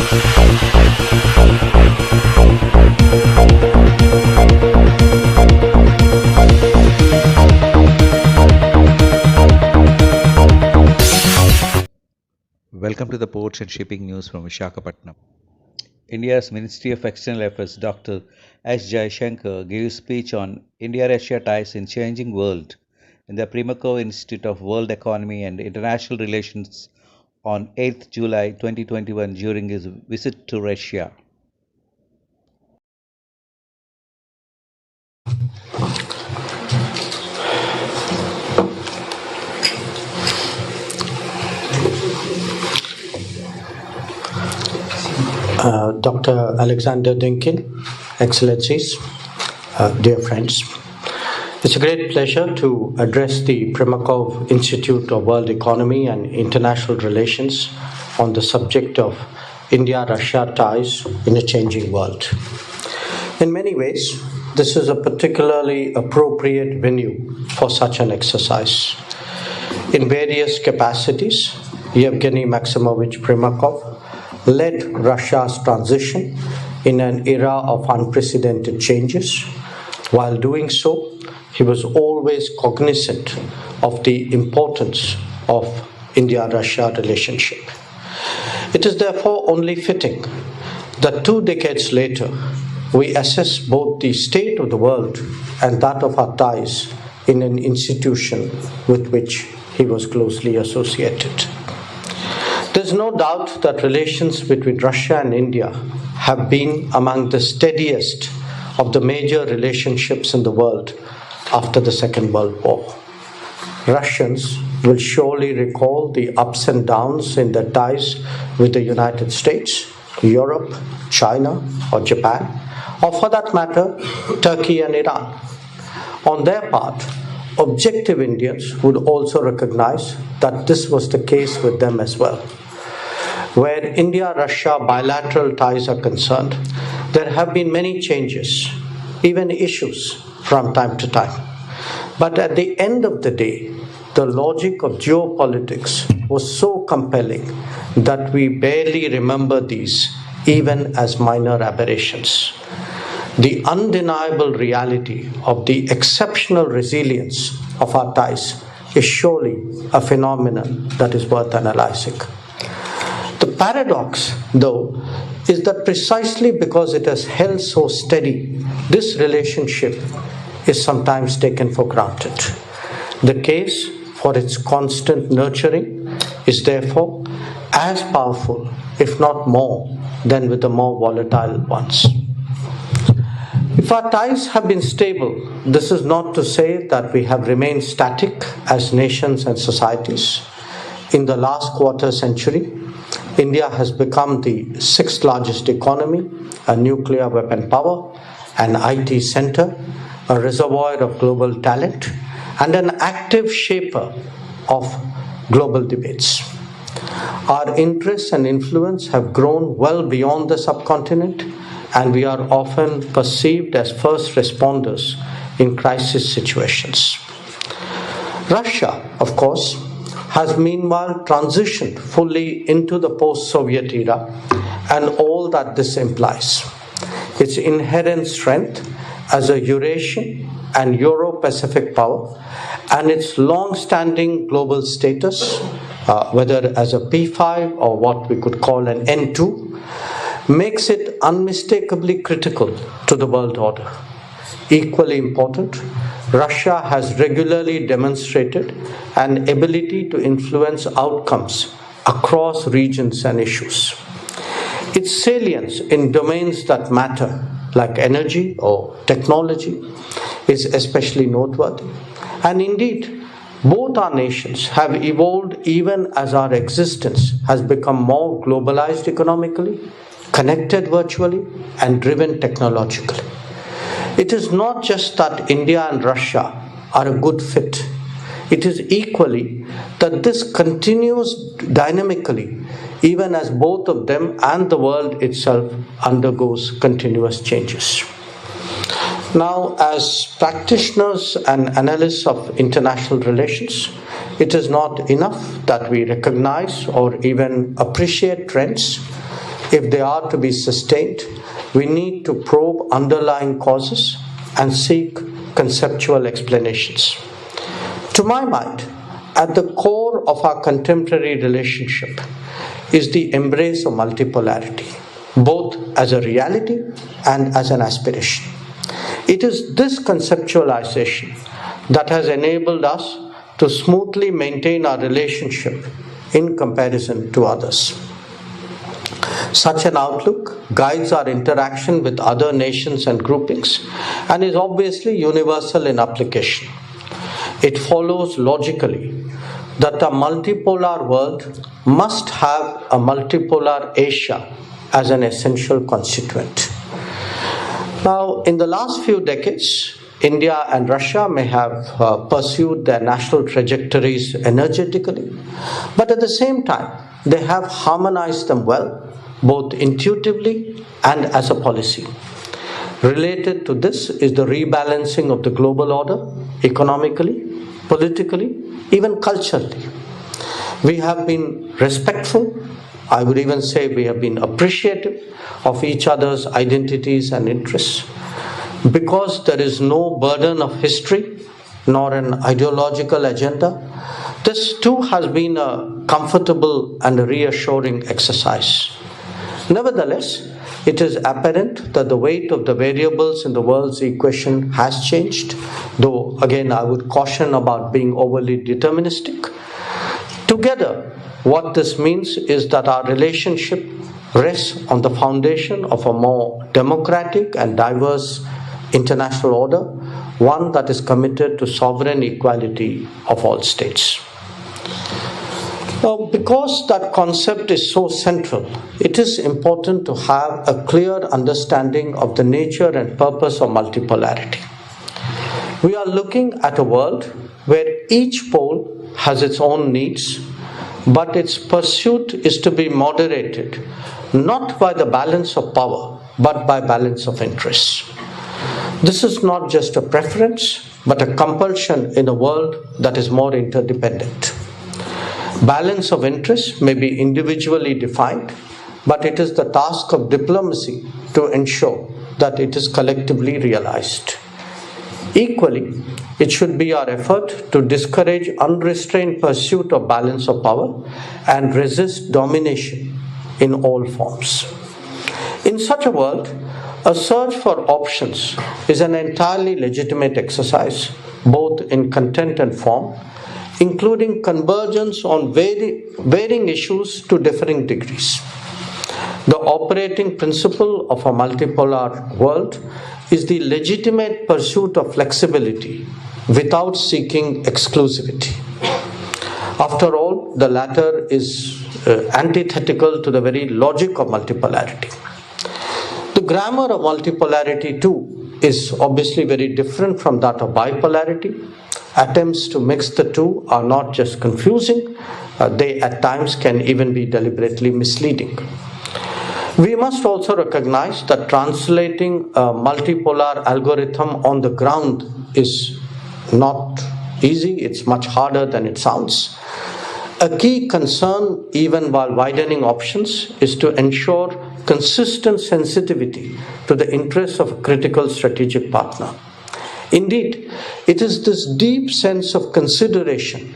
Welcome to the Ports and Shipping News from Visakhapatnam. India's Ministry of External Affairs Dr.S.JaiShankar gave a speech on India-Russia ties in changing world in the Primakov Institute of World Economy and International Relations on 8th July 2021 during his visit to Russia. Dr. Alexander Dinkin, Excellencies, dear friends. It's a great pleasure to address the Primakov Institute of World Economy and International Relations on the subject of India-Russia ties in a changing world. In many ways, this is a particularly appropriate venue for such an exercise. In various capacities, Yevgeny Maximovich Primakov led Russia's transition in an era of unprecedented changes. While doing so, he was always cognizant of the importance of India-Russia relationship. It is therefore only fitting that 2 decades later, we assess both the state of the world and that of our ties in an institution with which he was closely associated. There's no doubt that relations between Russia and India have been among the steadiest of the major relationships in the world after the Second World War. Russians will surely recall the ups and downs in their ties with the United States, Europe, China, or Japan, or for that matter, Turkey and Iran. On their part, objective Indians would also recognize that this was the case with them as well. Where India-Russia bilateral ties are concerned, there have been many changes, even issues from time to time. But at the end of the day, the logic of geopolitics was so compelling that we barely remember these even as minor aberrations. The undeniable reality of the exceptional resilience of our ties is surely a phenomenon that is worth analyzing. The paradox, though, is that precisely because it has held so steady, this relationship is sometimes taken for granted. The case for its constant nurturing is therefore as powerful, if not more, than with the more volatile ones. If our ties have been stable, this is not to say that we have remained static as nations and societies. In the last quarter century, India has become the 6th largest economy, a nuclear weapon power, an IT center, a reservoir of global talent, and an active shaper of global debates. Our interests and influence have grown well beyond the subcontinent, and we are often perceived as first responders in crisis situations. Russia, of course, has meanwhile transitioned fully into the post-Soviet era and all that this implies. Its inherent strength as a Eurasian and Euro-Pacific power and its long-standing global status, whether as a P5 or what we could call an N2, makes it unmistakably critical to the world order. Equally important, Russia has regularly demonstrated an ability to influence outcomes across regions and issues. Its salience in domains that matter, like energy or technology, is especially noteworthy. And indeed, both our nations have evolved even as our existence has become more globalized economically, connected virtually, and driven technologically. It is not just that India and Russia are a good fit. It is equally that this continues dynamically, even as both of them and the world itself undergoes continuous changes. Now, as practitioners and analysts of international relations, it is not enough that we recognize or even appreciate trends. If they are to be sustained, we need to probe underlying causes and seek conceptual explanations. To my mind, at the core of our contemporary relationship is the embrace of multipolarity, both as a reality and as an aspiration. It is this conceptualization that has enabled us to smoothly maintain our relationship in comparison to others. Such an outlook guides our interaction with other nations and groupings and is obviously universal in application. It follows logically that a multipolar world must have a multipolar Asia as an essential constituent. Now, in the last few decades, India and Russia may have pursued their national trajectories energetically, but at the same time, they have harmonized them well, both intuitively and as a policy. Related to this is the rebalancing of the global order, economically, politically, even culturally. We have been respectful, I would even say we have been appreciative of each other's identities and interests. Because there is no burden of history nor an ideological agenda, this too has been a comfortable and a reassuring exercise. Nevertheless, it is apparent that the weight of the variables in the world's equation has changed, though again I would caution about being overly deterministic. Together, what this means is that our relationship rests on the foundation of a more democratic and diverse international order, one that is committed to sovereign equality of all states. Now, because that concept is so central, it is important to have a clear understanding of the nature and purpose of multipolarity. We are looking at a world where each pole has its own needs, but its pursuit is to be moderated not by the balance of power, but by balance of interests. This is not just a preference, but a compulsion in a world that is more interdependent. Balance of interests may be individually defined, but it is the task of diplomacy to ensure that it is collectively realized. Equally, it should be our effort to discourage unrestrained pursuit of balance of power and resist domination in all forms. In such a world, a search for options is an entirely legitimate exercise, both in content and form, including convergence on varying issues to differing degrees. The operating principle of a multipolar world is the legitimate pursuit of flexibility without seeking exclusivity. After all, the latter is antithetical to the very logic of multipolarity. The grammar of multipolarity, too, is obviously very different from that of bipolarity. Attempts to mix the two are not just confusing, they at times can even be deliberately misleading. We must also recognize that translating a multipolar algorithm on the ground is not easy, it's much harder than it sounds. A key concern, even while widening options, is to ensure consistent sensitivity to the interests of a critical strategic partner. Indeed, it is this deep sense of consideration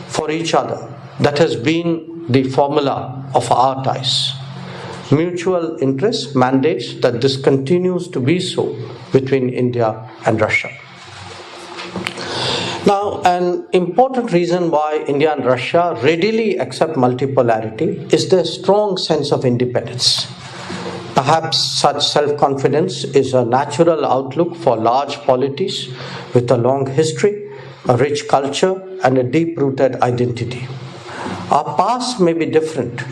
for each other that has been the formula of our ties. Mutual interest mandates that this continues to be so between India and Russia. Now, an important reason why India and Russia readily accept multipolarity is their strong sense of independence. Perhaps such self-confidence is a natural outlook for large polities with a long history, a rich culture, and a deep-rooted identity. Our past may be different,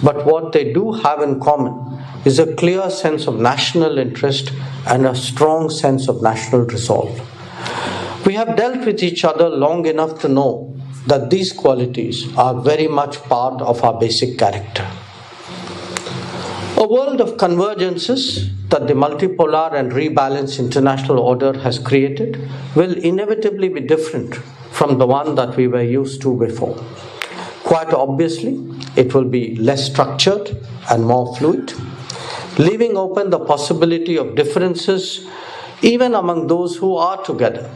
but what they do have in common is a clear sense of national interest and a strong sense of national resolve. We have dealt with each other long enough to know that these qualities are very much part of our basic character. A world of convergences that the multipolar and rebalanced international order has created will inevitably be different from the one that we were used to before. Quite obviously, it will be less structured and more fluid, leaving open the possibility of differences even among those who are together.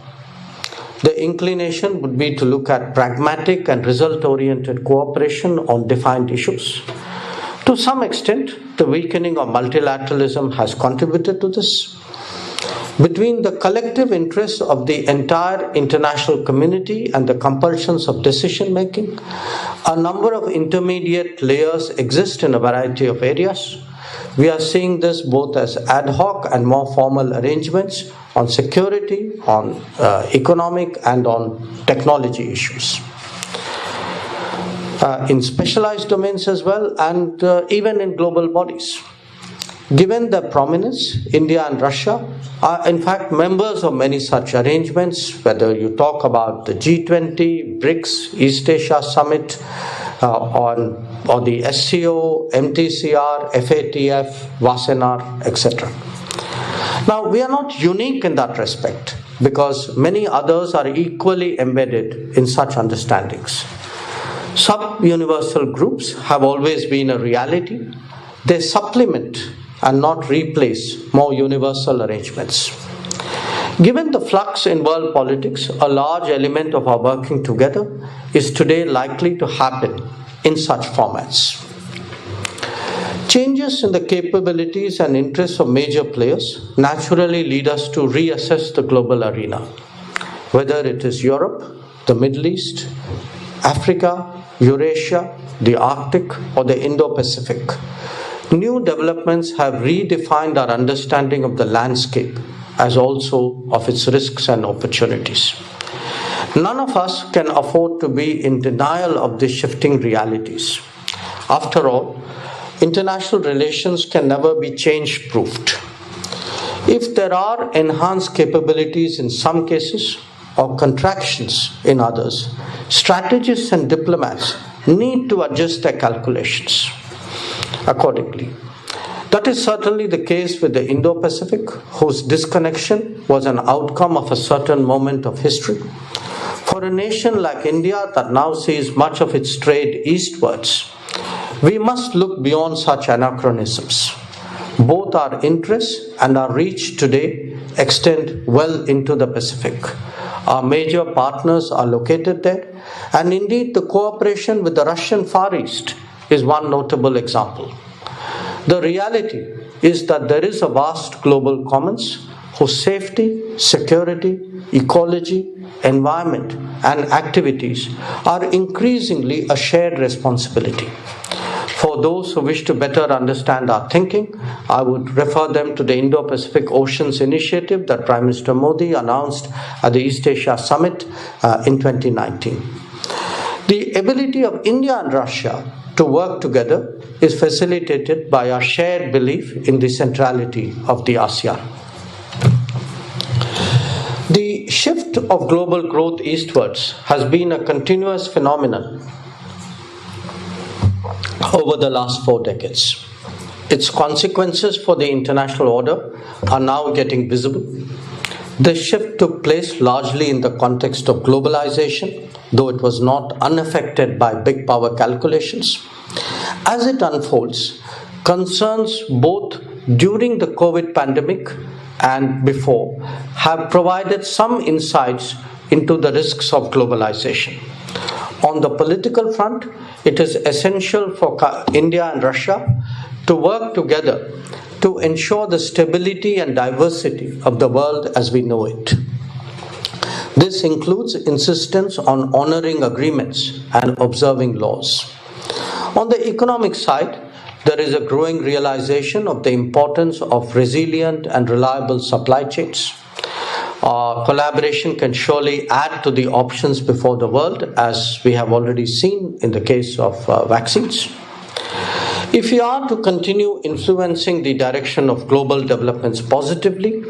The inclination would be to look at pragmatic and result-oriented cooperation on defined issues. To some extent, the weakening of multilateralism has contributed to this. Between the collective interests of the entire international community and the compulsions of decision-making, a number of intermediate layers exist in a variety of areas. We are seeing this both as ad hoc and more formal arrangements on security, on economic, and on technology issues. In specialized domains as well, and even in global bodies. Given their prominence, India and Russia are in fact members of many such arrangements, whether you talk about the G20, BRICS, East Asia Summit, or the SCO, MTCR, FATF, WASENAR, etc. Now, we are not unique in that respect because many others are equally embedded in such understandings. Sub-universal groups have always been a reality. They supplement and not replace more universal arrangements. Given the flux in world politics, a large element of our working together is today likely to happen in such formats. Changes in the capabilities and interests of major players naturally lead us to reassess the global arena, whether it is Europe, the Middle East, Africa, Eurasia, the Arctic, or the Indo-Pacific. New developments have redefined our understanding of the landscape as also of its risks and opportunities. None of us can afford to be in denial of these shifting realities. After all, international relations can never be change-proofed. If there are enhanced capabilities in some cases or contractions in others, strategists and diplomats need to adjust their calculations accordingly. That is certainly the case with the Indo-Pacific, whose disconnection was an outcome of a certain moment of history. For a nation like India that now sees much of its trade eastwards, we must look beyond such anachronisms. Both our interests and our reach today extend well into the Pacific. Our major partners are located there, and indeed the cooperation with the Russian Far East is one notable example. The reality is that there is a vast global commons whose safety, security, ecology, environment, and activities are increasingly a shared responsibility. For those who wish to better understand our thinking, I would refer them to the Indo-Pacific Oceans Initiative that Prime Minister Modi announced at the East Asia Summit in 2019. The ability of India and Russia to work together is facilitated by our shared belief in the centrality of the ASEAN. The shift of global growth eastwards has been a continuous phenomenon over the last 4 decades. Its consequences for the international order are now getting visible. This shift took place largely in the context of globalization, though it was not unaffected by big power calculations. As it unfolds, concerns both during the COVID pandemic and before have provided some insights into the risks of globalization. On the political front, it is essential for India and Russia to work together to ensure the stability and diversity of the world as we know it. This includes insistence on honoring agreements and observing laws. On the economic side, there is a growing realization of the importance of resilient and reliable supply chains. Collaboration can surely add to the options before the world, as we have already seen in the case of vaccines. If we are to continue influencing the direction of global developments positively,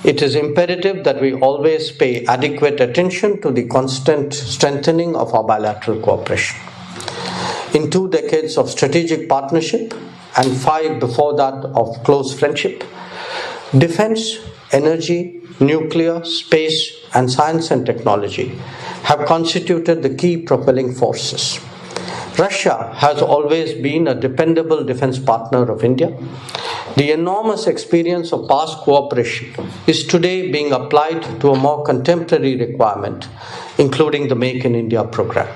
it is imperative that we always pay adequate attention to the constant strengthening of our bilateral cooperation. In 2 decades of strategic partnership and 5 before that of close friendship, defense, energy, nuclear, space, and science and technology have constituted the key propelling forces. Russia has always been a dependable defense partner of India. The enormous experience of past cooperation is today being applied to a more contemporary requirement, including the Make in India program.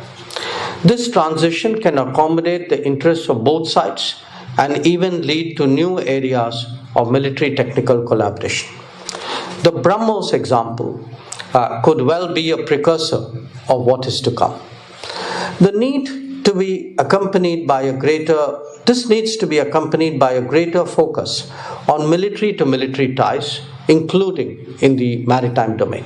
This transition can accommodate the interests of both sides and even lead to new areas of military technical collaboration. The BrahMos example could well be a precursor of what is to come. This needs to be accompanied by a greater focus on military to military ties, including in the maritime domain.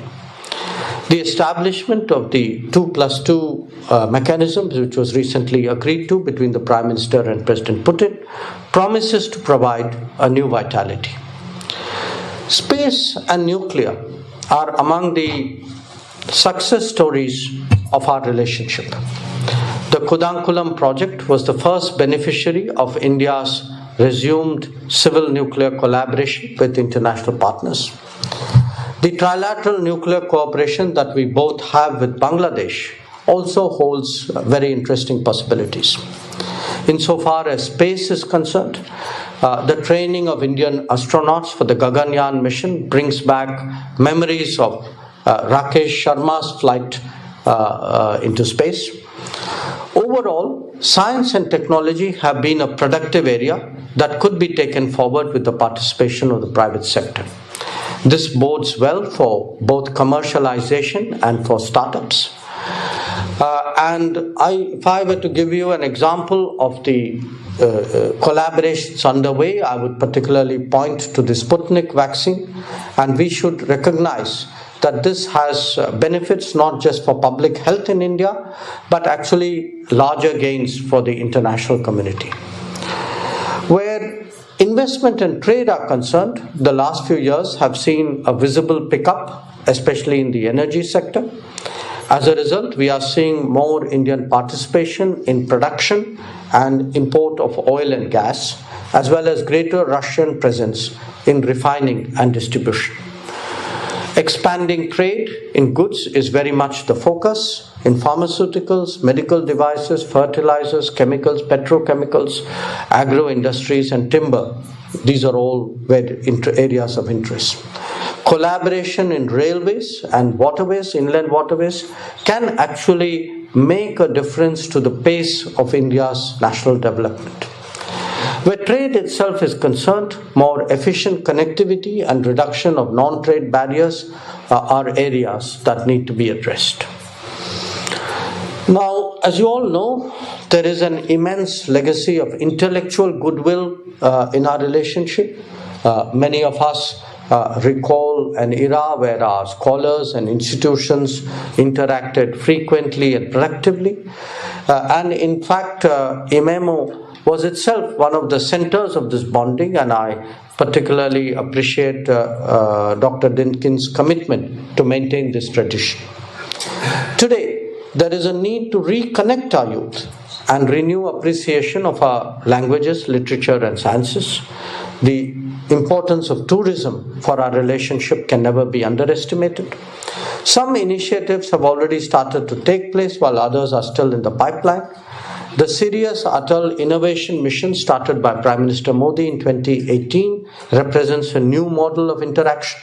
The establishment of the 2+2 mechanism, which was recently agreed to between the Prime Minister and President Putin, promises to provide a new vitality. Space and nuclear are among the success stories of our relationship. The Kudankulam project was the first beneficiary of India's resumed civil nuclear collaboration with international partners. The trilateral nuclear cooperation that we both have with Bangladesh also holds very interesting possibilities. Insofar as space is concerned, the training of Indian astronauts for the Gaganyaan mission brings back memories of Rakesh Sharma's flight into space. Overall, science and technology have been a productive area that could be taken forward with the participation of the private sector. This bodes well for both commercialization and for startups. If I were to give you an example of the collaborations underway, I would particularly point to the Sputnik vaccine, and we should recognize that this has benefits not just for public health in India, but actually larger gains for the international community. Where investment and trade are concerned, the last few years have seen a visible pickup, especially in the energy sector. As a result, we are seeing more Indian participation in production and import of oil and gas, as well as greater Russian presence in refining and distribution. Expanding trade in goods is very much the focus. In pharmaceuticals, medical devices, fertilizers, chemicals, petrochemicals, agro industries, and timber. These are all areas of interest. Collaboration in railways and waterways, inland waterways, can actually make a difference to the pace of India's national development. Where trade itself is concerned, more efficient connectivity and reduction of non-trade barriers are areas that need to be addressed. Now, as you all know, there is an immense legacy of intellectual goodwill in our relationship. Many of us recall an era where our scholars and institutions interacted frequently and productively. And in fact, IMEMO was itself one of the centers of this bonding, and I particularly appreciate Dr. Dinkin's commitment to maintain this tradition. Today, there is a need to reconnect our youth and renew appreciation of our languages, literature, and sciences. The importance of tourism for our relationship can never be underestimated. Some initiatives have already started to take place, while others are still in the pipeline. The Sirius Atal Innovation Mission, started by Prime Minister Modi in 2018, represents a new model of interaction.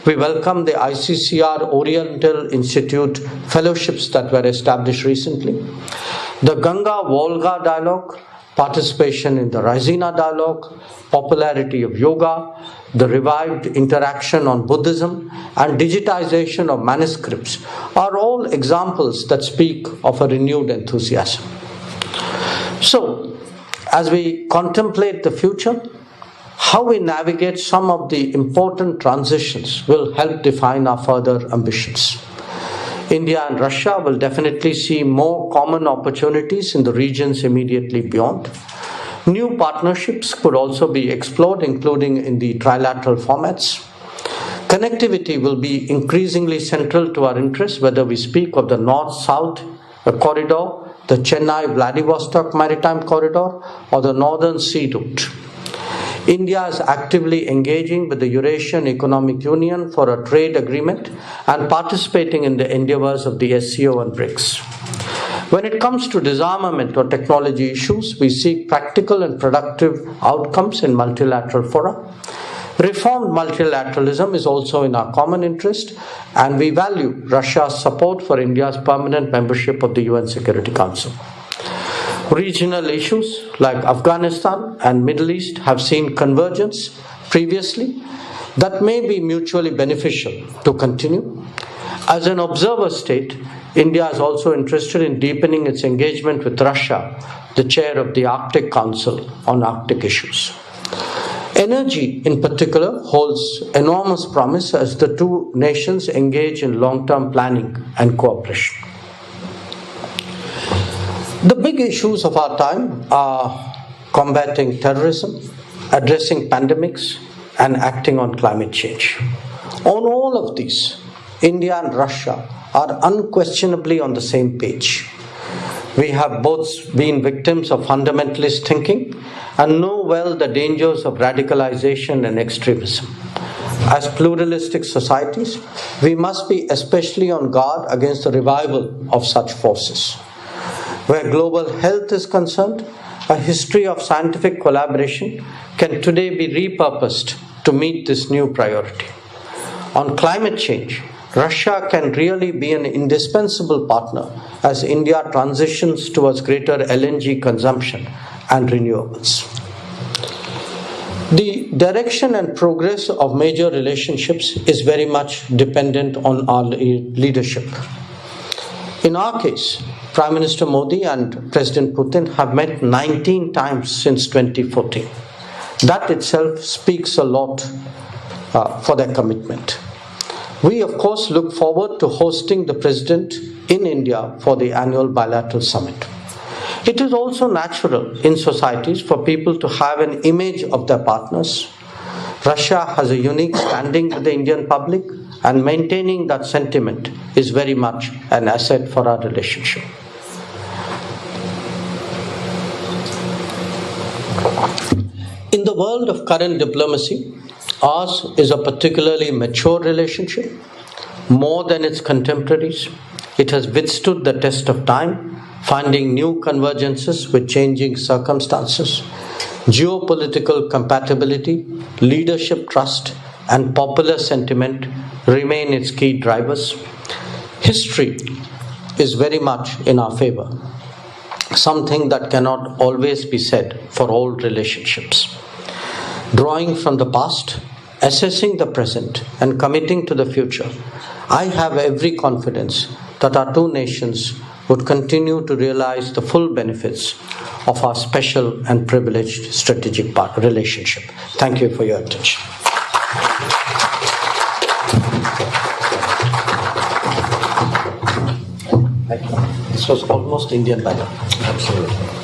We welcome the ICCR Oriental Institute fellowships that were established recently. The Ganga-Volga dialogue, participation in the Raisina dialogue, popularity of yoga, the revived interaction on Buddhism, and digitization of manuscripts are all examples that speak of a renewed enthusiasm. So, as we contemplate the future, how we navigate some of the important transitions will help define our further ambitions. India and Russia will definitely see more common opportunities in the regions immediately beyond. New partnerships could also be explored, including in the trilateral formats. Connectivity will be increasingly central to our interests, whether we speak of the North-South corridor, the Chennai-Vladivostok Maritime Corridor, or the Northern Sea Route. India is actively engaging with the Eurasian Economic Union for a trade agreement and participating in the endeavors of the SCO and BRICS. When it comes to disarmament or technology issues, we seek practical and productive outcomes in multilateral fora. Reformed multilateralism is also in our common interest, and we value Russia's support for India's permanent membership of the UN Security Council. Regional issues like Afghanistan and Middle East have seen convergence previously that may be mutually beneficial to continue. As an observer state, India is also interested in deepening its engagement with Russia, the chair of the Arctic Council on Arctic issues. Energy, in particular, holds enormous promise as the two nations engage in long-term planning and cooperation. The big issues of our time are combating terrorism, addressing pandemics, and acting on climate change. On all of these, India and Russia are unquestionably on the same page. We have both been victims of fundamentalist thinking and know well the dangers of radicalization and extremism. As pluralistic societies, we must be especially on guard against the revival of such forces. Where global health is concerned, a history of scientific collaboration can today be repurposed to meet this new priority. On climate change, Russia can really be an indispensable partner as India transitions towards greater LNG consumption and renewables. The direction and progress of major relationships is very much dependent on our leadership. In our case, Prime Minister Modi and President Putin have met 19 times since 2014. That itself speaks a lot for their commitment. We, of course, look forward to hosting the President in India for the annual bilateral summit. It is also natural in societies for people to have an image of their partners. Russia has a unique standing with the Indian public, and maintaining that sentiment is very much an asset for our relationship. In the world of current diplomacy, ours is a particularly mature relationship. More than its contemporaries, it has withstood the test of time, finding new convergences with changing circumstances. Geopolitical compatibility, leadership trust, and popular sentiment remain its key drivers. History is very much in our favor, something that cannot always be said for all relationships. Drawing from the past, assessing the present, and committing to the future, I have every confidence that our two nations would continue to realize the full benefits of our special and privileged strategic relationship. Thank you for your attention. This was almost Indian background. Absolutely.